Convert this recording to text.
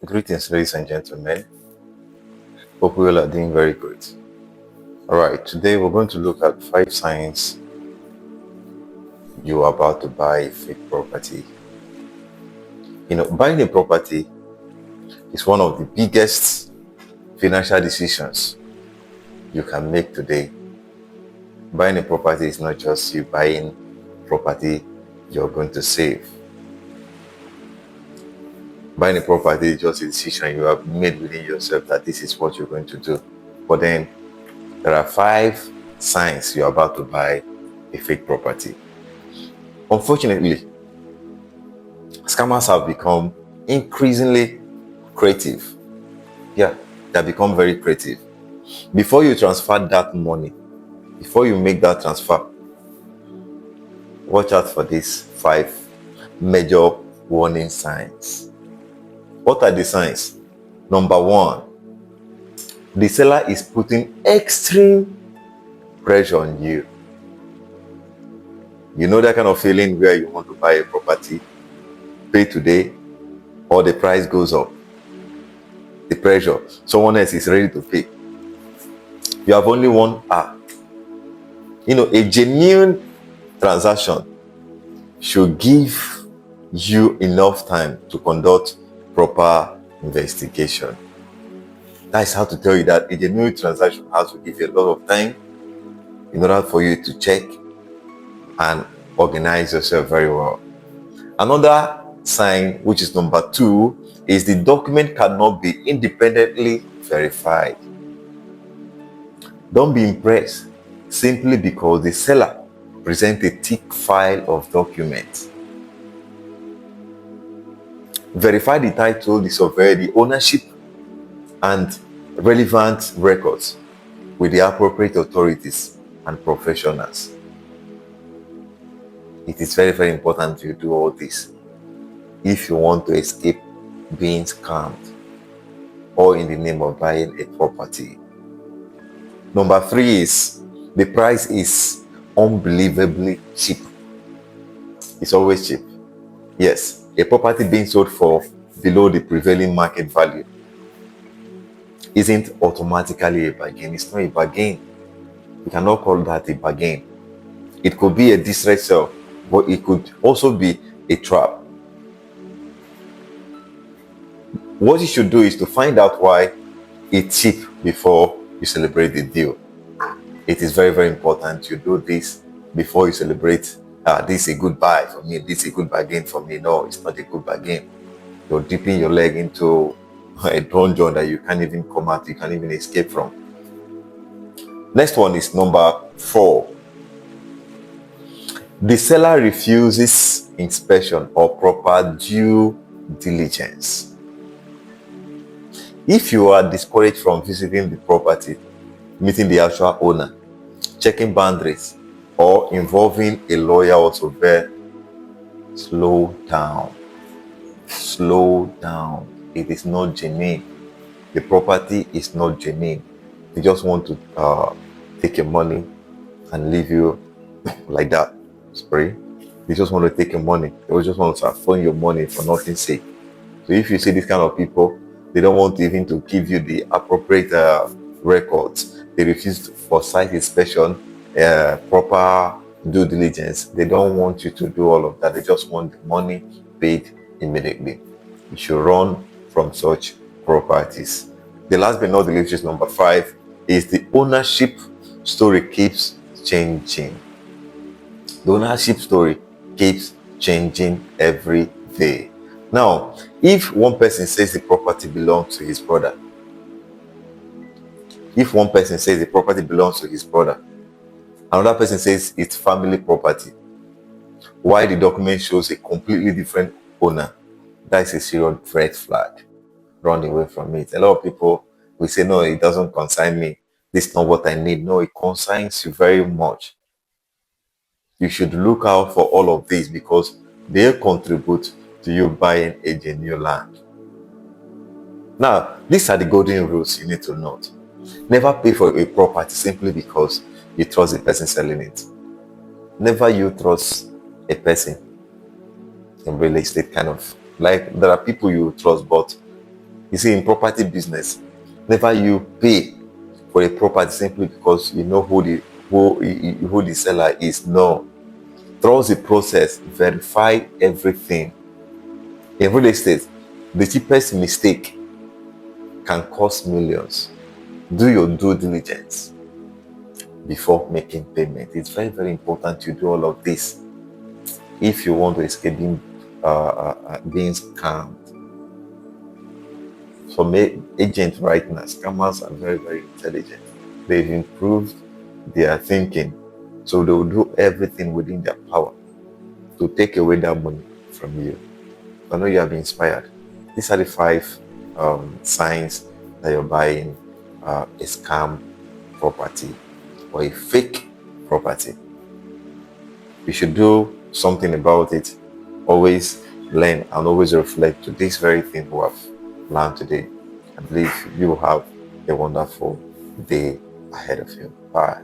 Greetings, ladies and gentlemen. Hope we all are doing very good. All right, today we're going to look at 5 signs you are about to buy a fake property. Buying a property is one of the biggest financial decisions you can make today. Buying a property is not just you buying property you're going to save. Buying a property is just a decision you have made within yourself that this is what you're going to do. But then there are 5 signs you're about to buy a fake property. Unfortunately, scammers have become increasingly creative. Yeah, they have become very creative. Before you transfer that money, before you make that transfer, watch out for these 5 major warning signs. What are the signs? Number 1, the seller is putting extreme pressure on you. You know that kind of feeling where you want to buy a property, pay today, or the price goes up. The pressure, someone else is ready to pay. You have only one hour. A genuine transaction should give you enough time to conduct proper investigation. That is how to tell you that a genuine transaction has to give you a lot of time in order for you to check and organize yourself very well. Another sign, which is number 2, is the document cannot be independently verified. Don't be impressed simply because the seller presents a thick file of documents. Verify the title, the survey, the ownership, and relevant records with the appropriate authorities and professionals. It is very, very important you do all this if you want to escape being scammed or in the name of buying a property. Number 3 is the price is unbelievably cheap. It's always cheap. Yes, a property being sold for below the prevailing market value isn't automatically a bargain. It's not a bargain. You cannot call that a bargain. It could be a distress sale, but it could also be a trap. What you should do is to find out why it's cheap before you celebrate the deal. It is very, very important you do this before you celebrate. This is a good buy for me. This is a good bargain for me. No, it's not a good bargain. You're dipping your leg into a dungeon that you can't even come out, you can't even escape from. Next one is number 4. The seller refuses inspection or proper due diligence. If you are discouraged from visiting the property, meeting the actual owner, checking boundaries, or involving a lawyer or surveyor, slow down. Slow down. It is not genuine. The property is not genuine. They just want to take your money and leave you like that. Sorry. They just want to take your money. They just want to phone your money for nothing's sake. So if you see this kind of people, they don't want even to give you the appropriate records. They refuse for site inspection, proper due diligence. They don't want you to do all of that. They just want the money paid immediately. You should run from such properties. The last but not the least, number 5, is the ownership story keeps changing. The ownership story keeps changing every day. Now, if one person says the property belongs to his brother, another person says it's family property, while the document shows a completely different owner, that is a serious red flag. Run away from it. A lot of people will say, no, it doesn't concern me. This is not what I need. No, it concerns you very much. You should look out for all of these because they contribute to you buying a genuine land. Now, these are the golden rules you need to note. Never pay for a property simply because you trust the person selling it. Never you trust a person in real estate kind of. Like, there are people you trust, but You see, in property business, never you pay for a property simply because you know who the seller is. No. Throughout the process, verify everything. In real estate, the cheapest mistake can cost millions. Do your due diligence before making payment. It's very, very important you do all of this if you want to escape being scammed. Some agents right now, scammers are very, very intelligent. They've improved their thinking, so they will do everything within their power to take away that money from you. I know you have been inspired. These are the 5 signs that you're buying a scam property or a fake property. You should do something about it. Always learn and always reflect to this very thing we have learned today. I believe you will have a wonderful day ahead of you. Bye.